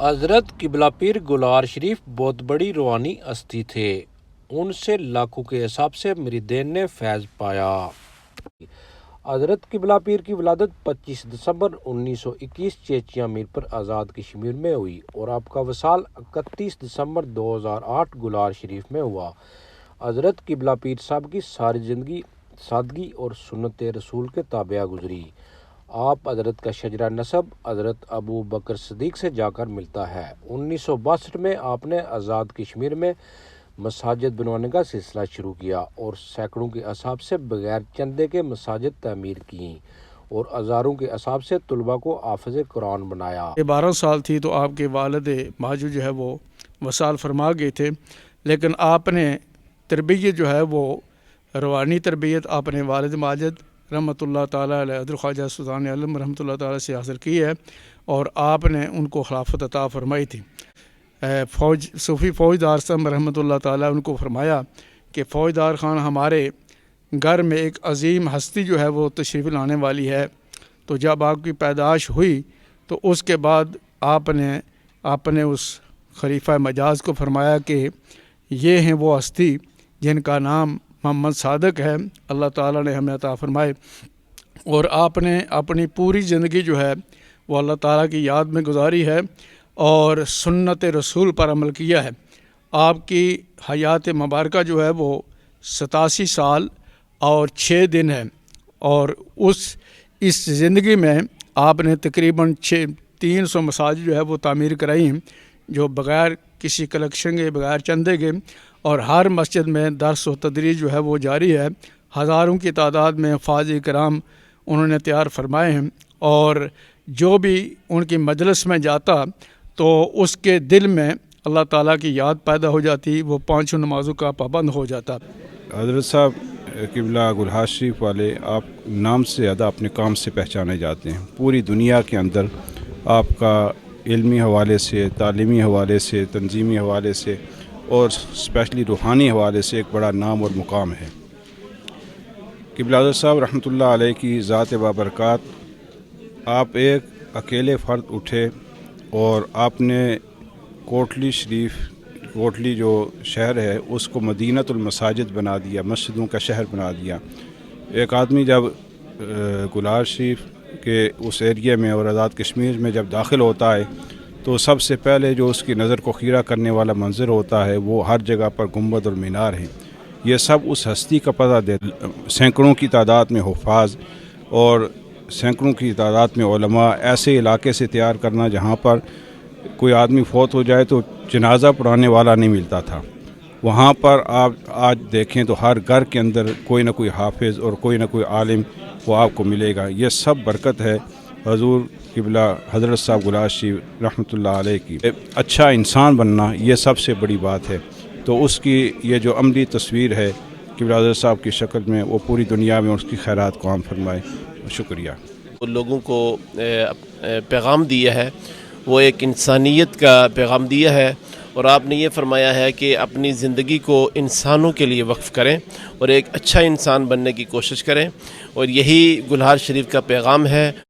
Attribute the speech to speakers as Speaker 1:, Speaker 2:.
Speaker 1: हज़रत क़िबला पीर गुलार शरीफ बहुत बड़ी रूहानी हस्ती थे। उनसे लाखों के हिसाब से मुरीदीन ने फैज़ पाया। हज़रत क़िबला पीर की विलादत 25 दिसंबर 1921 चेचिया मीर पर आज़ाद कश्मीर में हुई और आपका वसाल 31 दिसंबर 2008 गुलार शरीफ में हुआ। हज़रत क़िबला पीर साहब की सारी ज़िंदगी सादगी और सुन्नत रसूल के ताबिया गुजरी। आप हज़रत का शजरा नसब हज़रत अबू बकर सिद्दीक़ से जाकर मिलता है। 1962 में आपने आज़ाद कश्मीर में मसाजिद बनवाने का सिलसिला शुरू किया और सैकड़ों के असाब से बगैर चंदे के मसाजिद तामीर की और हज़ारों के असाब से तलबा को हाफ़िज़ कुरान बनाया।
Speaker 2: 12 साल थी तो आपके वालिद माजू जो है वो वसाल फरमा गए थे, लेकिन आपने तरबियत जो है वो रवानी तरबियत आपने वालिद माजिद रहमतुल्लाह ताला अलैह हज़रत ख्वाजा सुल्तान आलम रहमतुल्लाह ताला से हासिल की है और आपने उनको खिलाफत अता फरमाई थी। सूफ़ी फ़ौजदार साहब रहमतुल्लाह ताला उनको फरमाया कि फ़ौजदार ख़ान हमारे घर में एक अजीम हस्ती जो है वो तशरीफ़ लाने वाली है। तो जब आपकी पैदाइश हुई तो उसके बाद आपने उस खलीफा मजाज को फरमाया कि ये हैं वो हस्ती जिनका नाम मोहम्मद सादक है, अल्लाह ताला ने हमें अता फरमाए। और आपने अपनी पूरी ज़िंदगी जो है वो अल्लाह ताला की याद में गुजारी है और सुन्नत रसूल पर अमल किया है। आपकी हयात मुबारका जो है वो 87 साल और 6 दिन है और इस ज़िंदगी में आपने तकरीबन 300 मसाजिद जो है वो तामीर कराई, जो बग़ैर किसी कलेक्शन के बग़ैर चंदे के, और हर मस्जिद में दर्स व तदरीस जो है वो जारी है। हज़ारों की तादाद में फ़ाज़ कराम उन्होंने तैयार फरमाए हैं और जो भी उनकी मजलिस में जाता तो उसके दिल में अल्लाह ताला की याद पैदा हो जाती, वो 5 नमाज़ों का पाबंद हो जाता।
Speaker 3: हज़रत साहब क़िबला गुलहार शरीफ वाले आप नाम से ज़्यादा अपने काम से पहचाने जाते हैं। पूरी दुनिया के अंदर आपका इल्मी हवाले से, तालीमी हवाले से, तंजीमी हवाले से और स्पेशली रूहानी हवाले से एक बड़ा नाम और मुकाम है। क़िबला हज़रत साहब रहमतुल्लाह अलैह की ज़ात बाबरकत, आप एक अकेले फ़र्द उठे और आपने कोटली जो शहर है उसको मदीनतुल मसाजिद बना दिया, मस्जिदों का शहर बना दिया। एक आदमी जब गुलार शरीफ के उस एरिया में और आज़ाद कश्मीर में जब दाखिल होता है तो सबसे पहले जो उसकी नज़र को खीरा करने वाला मंजर होता है वो हर जगह पर गुंबद और मीनार हैं। ये सब उस हस्ती का पता दे। सैकड़ों की तादाद में हुफ़ाज़ और सैकड़ों की तादाद में उलमा ऐसे इलाके से तैयार करना जहाँ पर कोई आदमी फौत हो जाए तो जनाजा पढ़ाने वाला नहीं मिलता था। वहाँ पर आप आज देखें तो हर घर के अंदर कोई ना कोई हाफिज़ और कोई ना कोई आलिम वो आपको मिलेगा। ये सब बरकत है हजूर क़िबला हज़रत साहब गुलार शरीफ रहमतुल्लाह अलैह की। अच्छा इंसान बनना ये सबसे बड़ी बात है, तो उसकी ये जो अमली तस्वीर है क़िबला हज़रत साहब की शक्ल में वो पूरी दुनिया में उसकी खैरात को आम फरमाए। शुक्रिया।
Speaker 4: लोगों को पैगाम दिया है, वो एक इंसानियत का पैगाम दिया है और आपने ये फरमाया है कि अपनी ज़िंदगी को इंसानों के लिए वक्फ़ करें और एक अच्छा इंसान बनने की कोशिश करें, और यही गुलहार शरीफ का पैगाम है।